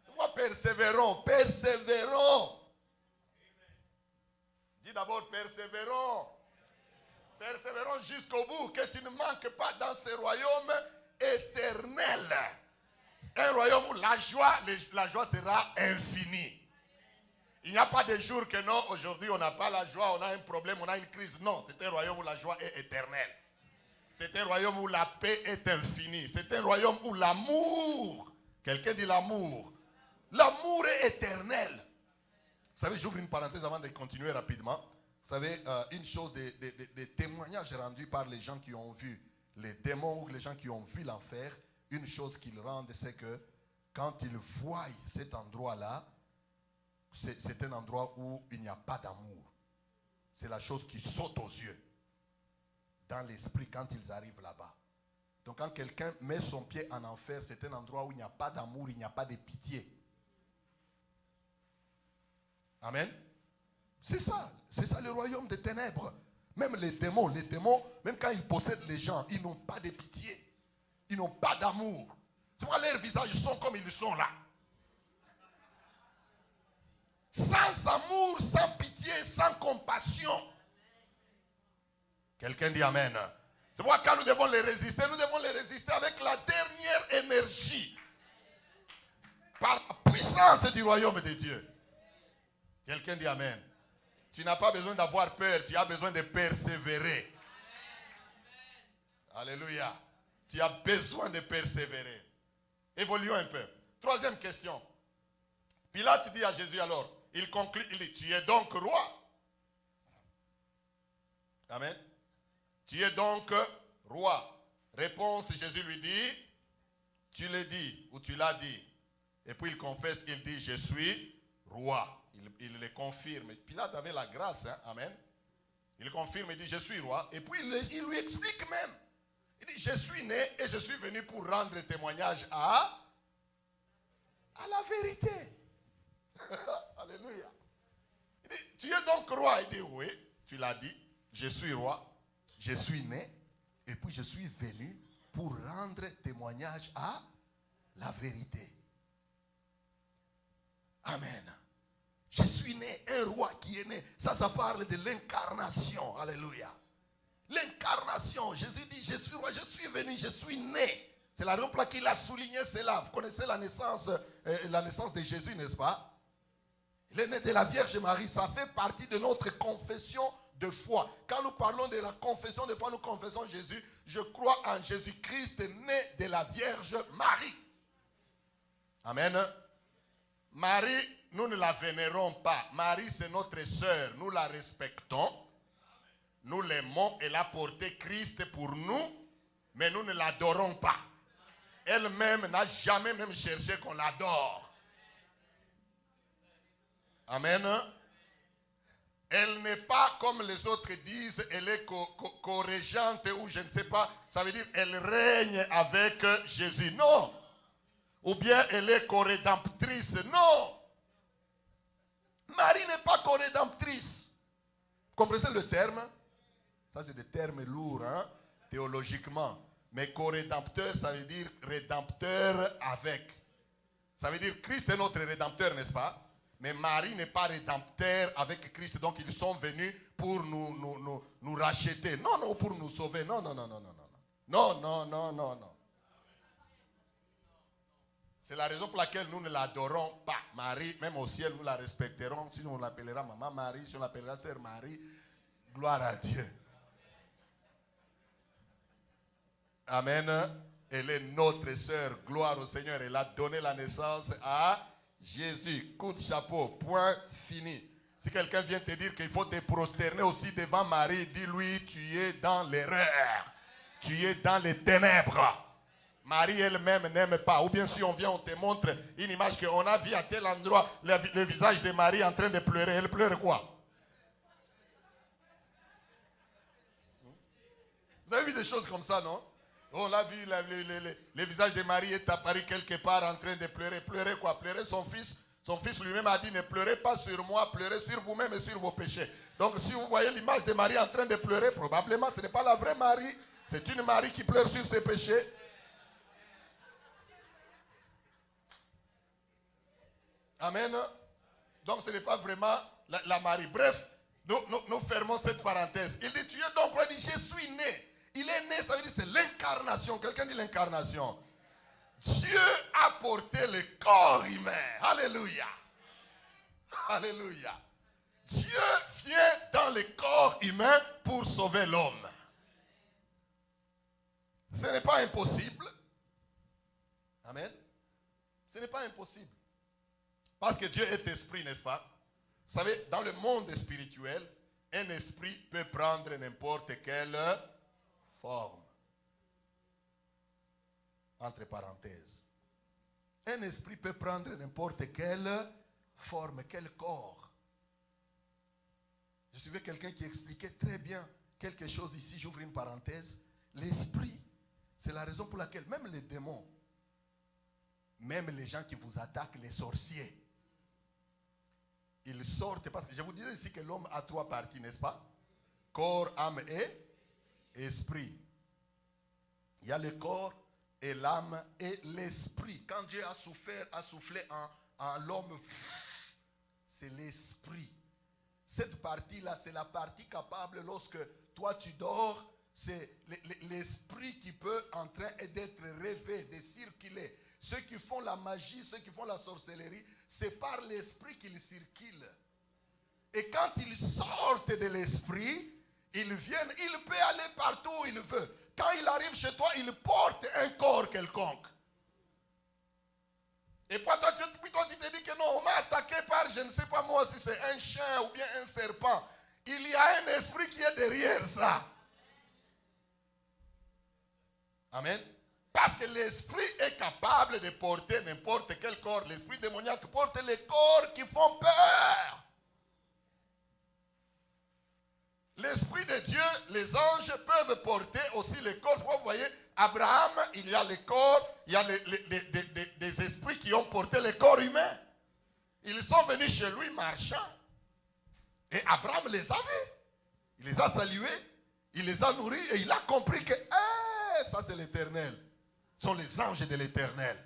C'est pourquoi persévérons, persévérons. Dis d'abord persévérons. Persévérons jusqu'au bout, que tu ne manques pas dans ce royaume éternel. Un royaume où la joie sera infinie. Il n'y a pas de jour que non, aujourd'hui on n'a pas la joie, on a un problème, on a une crise. Non, c'est un royaume où la joie est éternelle. C'est un royaume où la paix est infinie. C'est un royaume où l'amour, quelqu'un dit l'amour. L'amour est éternel. Vous savez, j'ouvre une parenthèse avant de continuer rapidement. Vous savez, une chose des témoignages rendus par les gens qui ont vu les démons ou les gens qui ont vu l'enfer, une chose qu'ils rendent, c'est que quand ils voient cet endroit-là, c'est un endroit où il n'y a pas d'amour. C'est la chose qui saute aux yeux dans l'esprit quand ils arrivent là-bas. Donc quand quelqu'un met son pied en enfer, c'est un endroit où il n'y a pas d'amour, il n'y a pas de pitié. Amen. C'est ça le royaume des ténèbres. Même les démons, même quand ils possèdent les gens, ils n'ont pas de pitié. Ils n'ont pas d'amour. Tu vois, leurs visages sont comme ils sont là. Sans amour, sans pitié, sans compassion. Quelqu'un dit Amen. Tu vois, quand nous devons les résister avec la dernière énergie. Par la puissance du royaume de Dieu. Quelqu'un dit Amen. Tu n'as pas besoin d'avoir peur, tu as besoin de persévérer. Alléluia. Tu as besoin de persévérer. Évoluons un peu. Troisième question. Pilate dit à Jésus alors, il conclut, il dit, tu es donc roi. Amen. Tu es donc roi. Réponse, Jésus lui dit, tu l'as dit ou tu l'as dit. Et puis il confesse, il dit, je suis roi. Il le confirme. Pilate avait la grâce, hein? Amen. Il confirme, il dit, je suis roi. Et puis il lui explique même. Il dit, je suis né et je suis venu pour rendre témoignage à la vérité. Alléluia. Il dit, tu es donc roi. Il dit, oui, tu l'as dit, je suis roi, je suis né, et puis je suis venu pour rendre témoignage à la vérité. Amen. Je suis né, un roi qui est né. Ça parle de l'incarnation. Alléluia. L'incarnation. Jésus dit, je suis roi, je suis venu, je suis né. C'est la raison pour laquelle il a souligné cela. Vous connaissez la naissance de Jésus, n'est-ce pas? Il est né de la Vierge Marie. Ça fait partie de notre confession de foi. Quand nous parlons de la confession de foi, nous confessons Jésus. Je crois en Jésus-Christ, né de la Vierge Marie. Amen. Marie, nous ne la vénérons pas. Marie, c'est notre sœur. Nous la respectons. Nous l'aimons. Elle a porté Christ pour nous. Mais nous ne l'adorons pas. Elle-même n'a jamais même cherché qu'on l'adore. Amen. Elle n'est pas comme les autres disent, elle est co-régente ou je ne sais pas. Ça veut dire elle règne avec Jésus. Non. Ou bien elle est co-rédemptrice. Non. Marie n'est pas co-rédemptrice. Vous comprenez le terme? Ça c'est des termes lourds, hein, théologiquement. Mais co-rédempteur, ça veut dire rédempteur avec. Ça veut dire Christ est notre rédempteur, n'est-ce pas? Mais Marie n'est pas rédempteur avec Christ. Donc ils sont venus pour nous racheter. Non, non, pour nous sauver. Non, non, non, non, non, non. Non, non, non, non, non. C'est la raison pour laquelle nous ne l'adorons pas. Marie, même au ciel, nous la respecterons. Si on l'appellera Maman Marie, si on l'appellera Sœur Marie, gloire à Dieu. Amen. Elle est notre sœur. Gloire au Seigneur. Elle a donné la naissance à Jésus. Coup de chapeau. Point fini. Si quelqu'un vient te dire qu'il faut te prosterner aussi devant Marie, dis-lui, tu es dans l'erreur. Tu es dans les ténèbres. Marie elle-même n'aime pas. Ou bien si on vient, on te montre une image qu'on a vu à tel endroit, le visage de Marie en train de pleurer. Elle pleure quoi? Vous avez vu des choses comme ça, non? On l'a vu, le visage de Marie est apparu quelque part en train de pleurer. Pleurer quoi? Pleurer son fils. Son fils lui-même a dit, ne pleurez pas sur moi, pleurez sur vous-même et sur vos péchés. Donc si vous voyez l'image de Marie en train de pleurer, probablement ce n'est pas la vraie Marie. C'est une Marie qui pleure sur ses péchés. Amen. Donc ce n'est pas vraiment la Marie. Bref, nous fermons cette parenthèse. Il dit, tu es donc, il dit, je suis né. Il est né, ça veut dire c'est l'incarnation. Quelqu'un dit l'incarnation. Dieu a porté le corps humain. Alléluia. Alléluia. Dieu vient dans le corps humain pour sauver l'homme. Ce n'est pas impossible. Amen. Ce n'est pas impossible. Parce que Dieu est esprit, n'est-ce pas? Vous savez, dans le monde spirituel, un esprit peut prendre n'importe quelle forme. Entre parenthèses. Un esprit peut prendre n'importe quelle forme, quel corps. Je suivais quelqu'un qui expliquait très bien quelque chose ici, j'ouvre une parenthèse. L'esprit, c'est la raison pour laquelle même les démons, même les gens qui vous attaquent, les sorciers, ils sortent, parce que je vous disais ici que l'homme a trois parties, n'est-ce pas? Corps, âme et esprit. Il y a le corps et l'âme et l'esprit. Quand Dieu a soufflé en l'homme, c'est l'esprit. Cette partie-là, c'est la partie capable, lorsque toi tu dors, c'est l'esprit qui peut en train d'être rêvé, de circuler. Ceux qui font la magie, ceux qui font la sorcellerie, c'est par l'esprit qu'ils circulent. Et quand ils sortent de l'esprit, ils viennent, il peut aller partout où il veut. Quand il arrive chez toi, il porte un corps quelconque. Et puis toi, tu te dis que non, on m'a attaqué par, je ne sais pas moi si c'est un chien ou bien un serpent. il y a un esprit qui est derrière ça. Amen. Parce que l'esprit est capable de porter n'importe quel corps. L'esprit démoniaque porte les corps qui font peur. L'esprit de Dieu, les anges peuvent porter aussi les corps. Vous voyez, Abraham, il y a les corps, il y a des esprits qui ont porté les corps humains. Ils sont venus chez lui marchant. Et Abraham les a vus. Il les a salués, il les a nourris et il a compris que ça c'est l'Éternel. Ce sont les anges de l'Éternel.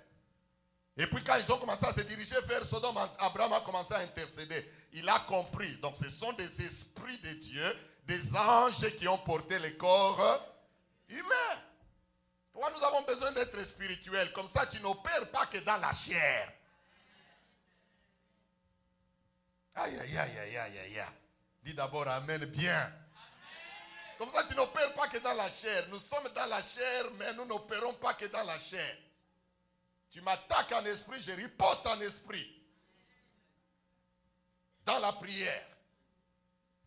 Et puis quand ils ont commencé à se diriger vers Sodome, Abraham a commencé à intercéder. Il a compris. Donc ce sont des esprits de Dieu, des anges qui ont porté les corps humains. Pourquoi nous avons besoin d'être spirituels? Comme ça tu n'opères pas que dans la chair. Aïe, aïe, aïe, aïe, aïe, aïe. Dis d'abord amen bien. Comme ça, tu n'opères pas que dans la chair. Nous sommes dans la chair, mais nous n'opérons pas que dans la chair. Tu m'attaques en esprit, je riposte en esprit. Dans la prière.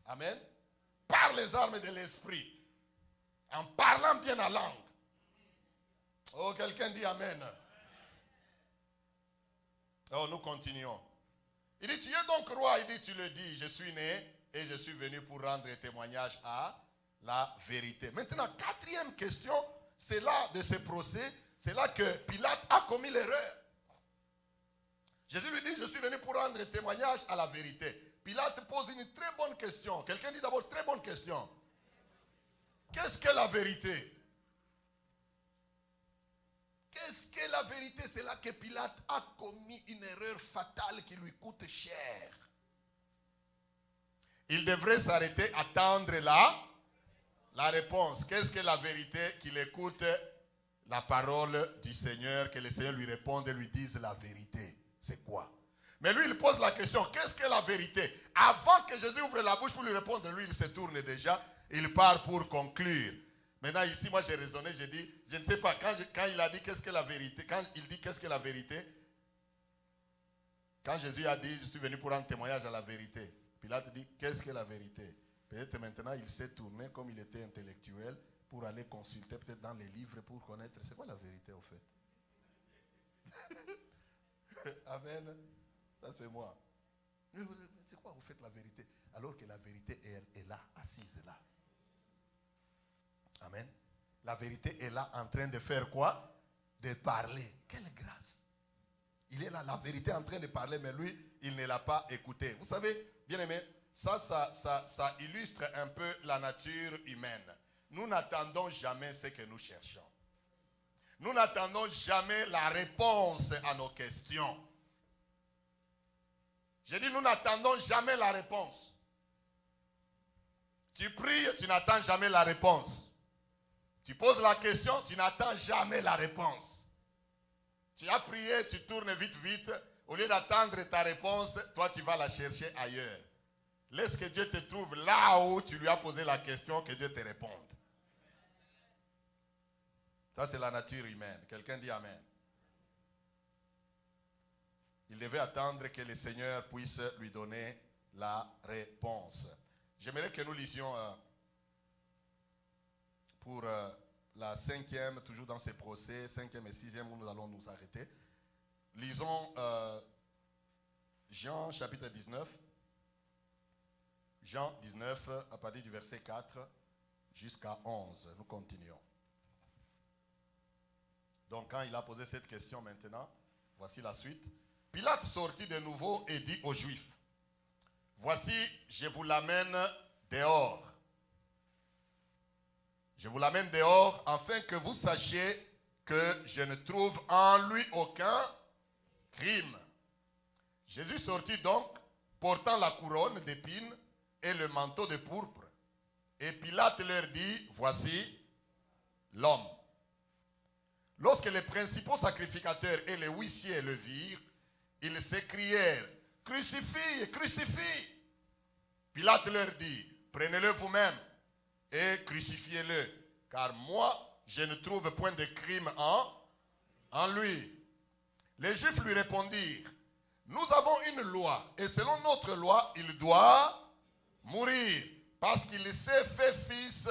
Amen. Par les armes de l'esprit. En parlant bien la langue. Oh, quelqu'un dit amen. Oh, nous continuons. Il dit, tu es donc roi. Il dit, tu le dis, je suis né et je suis venu pour rendre témoignage à la vérité. Maintenant, quatrième question, c'est là de ce procès, c'est là que Pilate a commis l'erreur. Jésus lui dit, je suis venu pour rendre témoignage à la vérité. Pilate pose une très bonne question. Quelqu'un dit d'abord, très bonne question. Qu'est-ce que la vérité? Qu'est-ce que la vérité? C'est là que Pilate a commis une erreur fatale qui lui coûte cher. Il devrait s'arrêter, attendre la réponse. Qu'est-ce que la vérité? Qu'il écoute la parole du Seigneur, que le Seigneur lui réponde et lui dise la vérité. C'est quoi? Mais lui, il pose la question, qu'est-ce que la vérité? Avant que Jésus ouvre la bouche pour lui répondre, lui, il se tourne déjà, il part pour conclure. Maintenant, ici, moi, j'ai raisonné, j'ai dit, je ne sais pas, quand il a dit qu'est-ce que la vérité, quand il dit qu'est-ce que la vérité, quand Jésus a dit, je suis venu pour rendre témoignage à la vérité, Pilate dit, qu'est-ce que la vérité? Peut-être maintenant, il s'est tourné, comme il était intellectuel, pour aller consulter peut-être dans les livres pour connaître, c'est quoi la vérité au fait? Amen. Ça, c'est moi. C'est quoi, vous faites la vérité? Alors que la vérité est là, assise là. Amen. La vérité est là en train de faire quoi? De parler. Quelle grâce. Il est là, la vérité en train de parler, mais lui, il ne l'a pas écouté. Vous savez, bien aimé, ça illustre un peu la nature humaine. Nous n'attendons jamais ce que nous cherchons. Nous n'attendons jamais la réponse à nos questions. J'ai dit, nous n'attendons jamais la réponse. Tu pries, tu n'attends jamais la réponse. Tu poses la question, tu n'attends jamais la réponse. Tu as prié, tu tournes vite, vite. Au lieu d'attendre ta réponse, toi, tu vas la chercher ailleurs. Laisse que Dieu te trouve là où tu lui as posé la question, que Dieu te réponde. Ça, c'est la nature humaine. Quelqu'un dit amen. Il devait attendre que le Seigneur puisse lui donner la réponse. J'aimerais que nous lisions pour la cinquième, toujours dans ces procès, cinquième et sixième où nous allons nous arrêter. Lisons Jean chapitre 19. Jean 19 à partir du verset 4 jusqu'à 11. Nous continuons. Donc quand il a posé cette question maintenant, voici la suite. Pilate sortit de nouveau et dit aux Juifs, voici, je vous l'amène dehors. Je vous l'amène dehors afin que vous sachiez que je ne trouve en lui aucun crime. Jésus sortit donc, portant la couronne d'épines et le manteau de pourpre. Et Pilate leur dit, voici l'homme. Lorsque les principaux sacrificateurs et les huissiers le virent, ils s'écrièrent, crucifie, crucifie. Pilate leur dit, prenez-le vous-même et crucifiez-le, car moi, je ne trouve point de crime en lui. Les Juifs lui répondirent, nous avons une loi, et selon notre loi, il doit mourir, parce qu'il s'est fait fils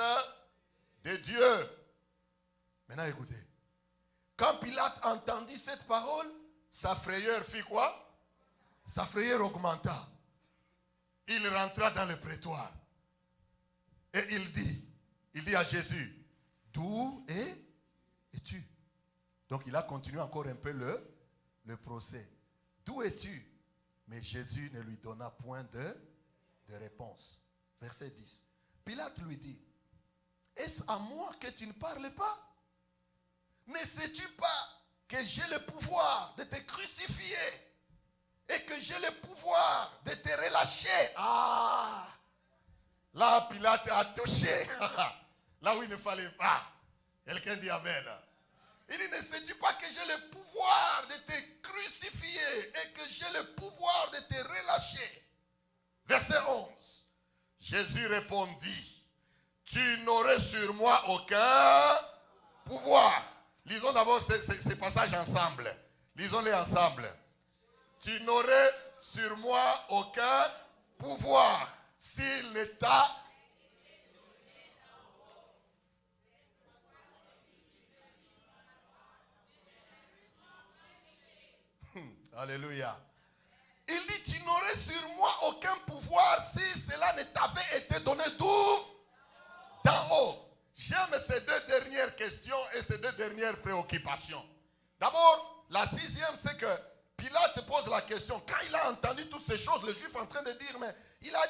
de Dieu. Maintenant écoutez. Quand Pilate entendit cette parole, sa frayeur fit quoi? Sa frayeur augmenta. Il rentra dans le prétoire. Et il dit à Jésus, d'où es-tu? Donc il a continué encore un peu le procès. D'où es-tu? Mais Jésus ne lui donna point de réponse. Verset 10. Pilate lui dit, est-ce à moi que tu ne parles pas? Ne sais-tu pas que j'ai le pouvoir de te crucifier et que j'ai le pouvoir de te relâcher? Ah! Là, Pilate a touché. Là où il ne fallait pas. Quelqu'un dit Amen. Il dit, ne sais-tu pas que j'ai le pouvoir de te crucifier et que j'ai le pouvoir de te relâcher? Verset 11. Jésus répondit, tu n'aurais sur moi aucun pouvoir. Lisons d'abord ces passages ensemble. Lisons-les ensemble. Tu n'aurais sur moi aucun pouvoir s'il ne t'a... Alléluia. Il dit, tu n'aurais sur moi aucun pouvoir si cela ne t'avait été donné d'où? D'en haut. J'aime ces deux dernières questions et ces deux dernières préoccupations. D'abord, la sixième, c'est que Pilate pose la question. Quand il a entendu toutes ces choses, le juif en train de dire, mais il a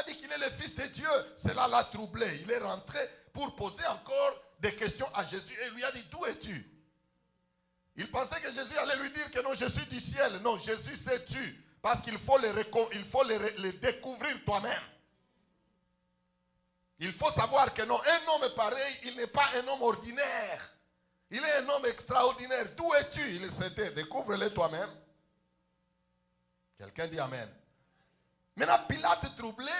dit qu'il est le fils de Dieu. Cela l'a troublé. Il est rentré pour poser encore des questions à Jésus et il lui a dit, d'où es-tu? Il pensait que Jésus allait lui dire que non, je suis du ciel. Non, Jésus c'est tu. Parce qu'il faut les découvrir toi-même. Il faut savoir que non, un homme pareil, il n'est pas un homme ordinaire. Il est un homme extraordinaire. D'où es-tu? Il s'était. Découvre-le toi-même. Quelqu'un dit Amen. Maintenant, Pilate troublé,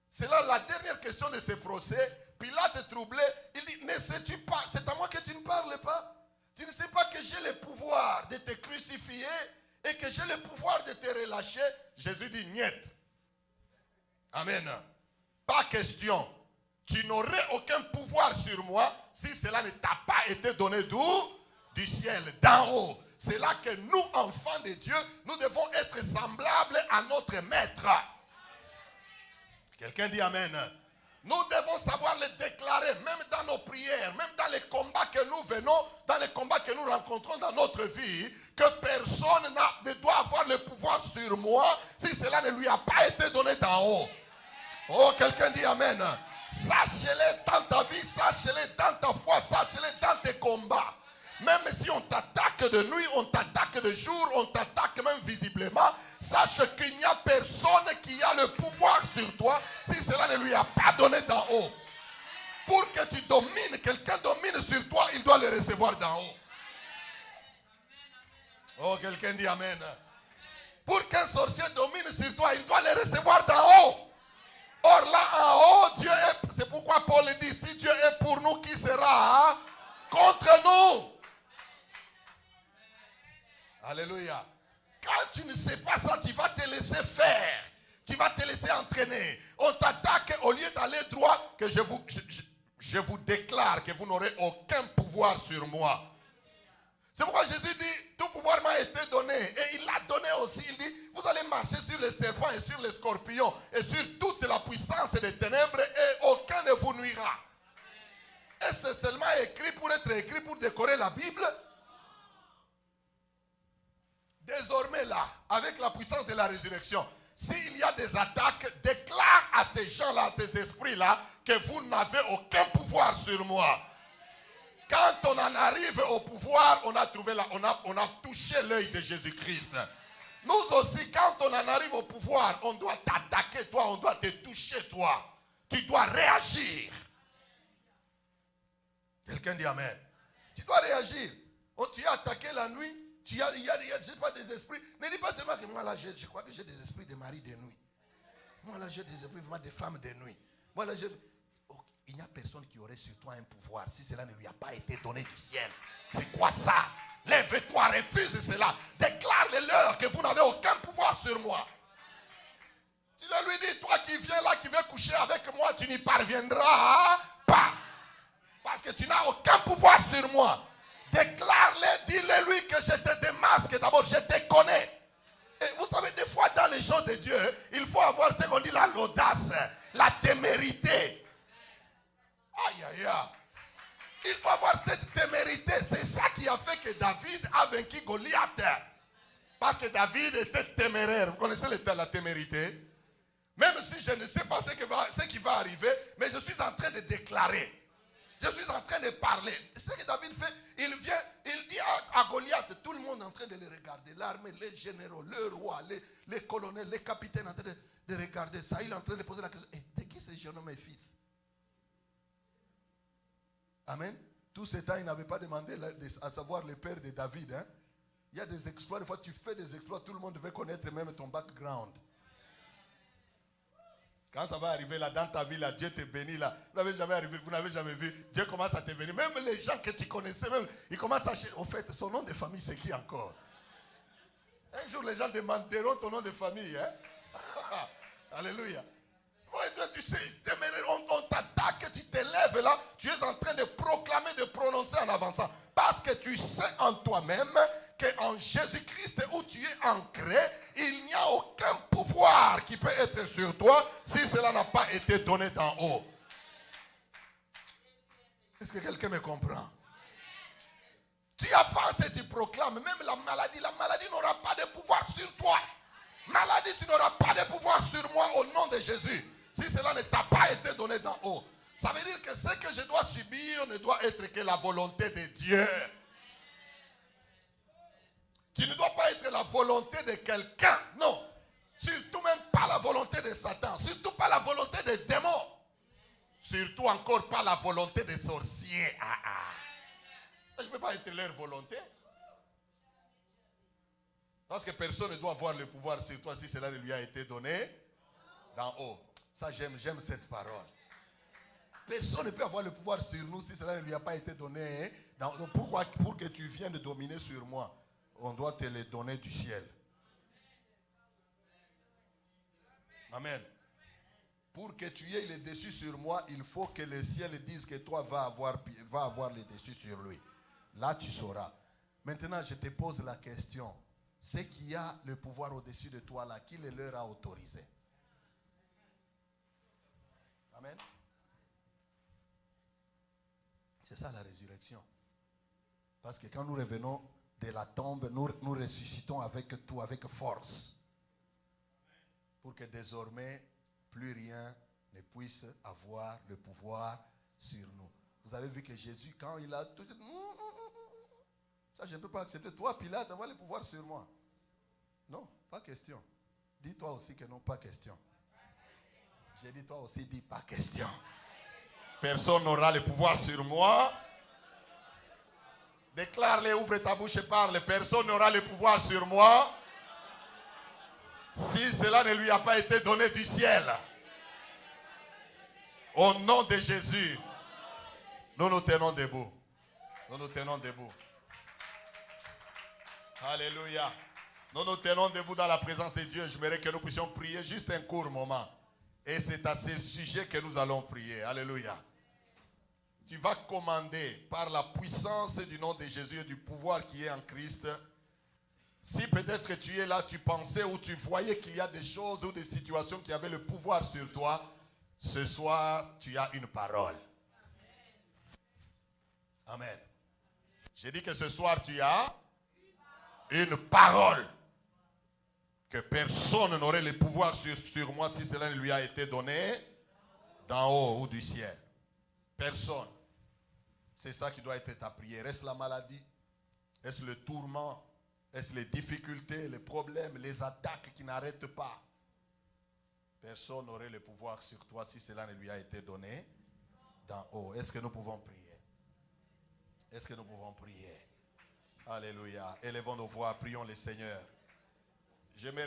c'est là la dernière question de ce procès. Pilate troublé, il dit, ne sais-tu pas, c'est à moi que tu ne parles pas? Tu ne sais pas que j'ai le pouvoir de te crucifier et que j'ai le pouvoir de te relâcher? Jésus dit, niet. Amen. Pas question. Tu n'aurais aucun pouvoir sur moi si cela ne t'a pas été donné d'où? Du ciel, d'en haut. C'est là que nous, enfants de Dieu, nous devons être semblables à notre maître. Quelqu'un dit Amen. Nous devons savoir le déclarer, même dans nos prières, même dans les combats que nous venons, dans les combats que nous rencontrons dans notre vie, que personne ne doit avoir le pouvoir sur moi si cela ne lui a pas été donné d'en haut. Oh, quelqu'un dit Amen. Sache-le dans ta vie, sache-le dans ta foi, sache-le dans tes combats. Même si on t'attaque de nuit, on t'attaque de jour, on t'attaque même visiblement, sache qu'il n'y a personne qui a le pouvoir sur toi si cela ne lui a pas donné d'en haut. Pour que tu domines, quelqu'un domine sur toi, il doit le recevoir d'en haut. Oh, quelqu'un dit Amen. Pour qu'un sorcier domine sur toi, il doit le recevoir d'en haut. Or là en haut, Dieu est, c'est pourquoi Paul dit, si Dieu est pour nous, qui sera contre nous? Alléluia. Quand tu ne sais pas ça, tu vas te laisser faire. Tu vas te laisser entraîner. On t'attaque, au lieu d'aller droit, que je vous déclare que vous n'aurez aucun pouvoir sur moi. C'est pourquoi Jésus dit, tout pouvoir m'a été donné. Et il l'a donné aussi. Il dit, vous allez marcher sur les serpents et sur les scorpions et sur toute la puissance des ténèbres et aucun ne vous nuira. Et c'est seulement écrit pour être écrit pour décorer la Bible. Désormais là, avec la puissance de la résurrection, s'il y a des attaques, déclare à ces gens-là, à ces esprits-là, que vous n'avez aucun pouvoir sur moi. Quand on en arrive au pouvoir, on a touché l'œil de Jésus-Christ. Nous aussi, quand on en arrive au pouvoir, on doit t'attaquer toi, on doit te toucher toi. Tu dois réagir. Quelqu'un dit Amen. Tu dois réagir. Tu es attaqué la nuit. Il y a je sais pas, des esprits. Ne dis pas seulement que moi là, je crois que j'ai des esprits de mari de nuit. Moi là, j'ai des esprits vraiment de femmes de nuit. Moi là, il n'y a personne qui aurait sur toi un pouvoir si cela ne lui a pas été donné du ciel. C'est quoi ça? Lève-toi, refuse cela. Déclare-le-leur que vous n'avez aucun pouvoir sur moi. Tu le lui dis, toi qui viens là, qui veux coucher avec moi, tu n'y parviendras pas. Parce que tu n'as aucun pouvoir sur moi. Déclare-le, dis-le lui que je te démasque d'abord, je te connais. Et vous savez, des fois dans les choses de Dieu, il faut avoir ce qu'on dit l'audace, la témérité. Aïe, aïe, aïe. Il faut avoir cette témérité. C'est ça qui a fait que David a vaincu Goliath. Parce que David était téméraire. Vous connaissez la témérité? Même si je ne sais pas ce qui va arriver, mais je suis en train de déclarer. Je suis en train de parler. Ce que David fait, il vient, il dit à Goliath, tout le monde est en train de le regarder. L'armée, les généraux, le roi, les colonels, les capitaines en train de regarder ça. Il est en train de poser la question, de qui ce jeune homme est fils? Amen. Tout ce temps, il n'avait pas demandé à savoir le père de David. Hein? Il y a des exploits, des fois tu fais des exploits, tout le monde devait connaître même ton background. Quand ça va arriver là dans ta vie, là, Dieu te bénit là. Vous n'avez jamais vu. Dieu commence à te bénir. Même les gens que tu connaissais, même, ils commencent à chercher. Au fait, son nom de famille, c'est qui encore? Un jour, les gens demanderont ton nom de famille. Hein? Alléluia. Ouais, tu sais, on t'attaque, tu t'élèves là. Tu es en train de proclamer, de prononcer en avançant. Parce que tu sais en toi-même qu'en Jésus-Christ où tu es ancré, il n'y a aucun pouvoir qui peut être sur toi si cela n'a pas été donné d'en haut. Est-ce que quelqu'un me comprend? Tu avances et tu proclames, même la maladie n'aura pas de pouvoir sur toi. Maladie, tu n'auras pas de pouvoir sur moi au nom de Jésus. Si cela ne t'a pas été donné d'en haut. Ça veut dire que ce que je dois subir ne doit être que la volonté de Dieu. Tu ne dois pas être la volonté de quelqu'un. Non. Surtout même pas la volonté de Satan. Surtout pas la volonté des démons. Surtout encore pas la volonté des sorciers. Je ne peux pas être leur volonté. Parce que personne ne doit avoir le pouvoir sur toi si cela ne lui a été donné d'en haut. Ça, j'aime cette parole. Personne ne peut avoir le pouvoir sur nous si cela ne lui a pas été donné. Donc pourquoi? Pour que tu viennes de dominer sur moi. On doit te le donner du ciel. Amen. Pour que tu aies le dessus sur moi, il faut que le ciel dise que toi va avoir le dessus sur lui. Là, tu sauras. Maintenant, je te pose la question. C'est qui a le pouvoir au-dessus de toi là, qui le leur a autorisé? Amen. C'est ça la résurrection. Parce que quand nous revenons de la tombe, nous ressuscitons avec tout, avec force. Pour que désormais, plus rien ne puisse avoir le pouvoir sur nous. Vous avez vu que Jésus, quand il a tout dit, ça je ne peux pas accepter. Toi, Pilate, avoir le pouvoir sur moi. Non, pas question. Dis-toi aussi que non, pas question. J'ai dit toi aussi, dis pas question. Personne n'aura le pouvoir sur moi. Déclare-le, ouvre ta bouche et parle. Personne n'aura le pouvoir sur moi si cela ne lui a pas été donné du ciel. Au nom de Jésus, nous nous tenons debout. Nous nous tenons debout. Alléluia. Nous nous tenons debout dans la présence de Dieu. J'aimerais que nous puissions prier juste un court moment. Et c'est à ce sujet que nous allons prier. Alléluia. Tu vas commander par la puissance du nom de Jésus et du pouvoir qui est en Christ. Si peut-être tu es là, tu pensais ou tu voyais qu'il y a des choses ou des situations qui avaient le pouvoir sur toi, ce soir, tu as une parole. Amen. J'ai dit que ce soir, tu as une parole. Que personne n'aurait le pouvoir sur moi si cela ne lui a été donné d'en haut ou du ciel. Personne. C'est ça qui doit être ta prière. Est-ce la maladie? Est-ce le tourment? Est-ce les difficultés, les problèmes, les attaques qui n'arrêtent pas? Personne n'aurait le pouvoir sur toi si cela ne lui a été donné d'en haut. Est-ce que nous pouvons prier? Est-ce que nous pouvons prier? Alléluia. Élevons nos voix, prions le Seigneur. J'aimerais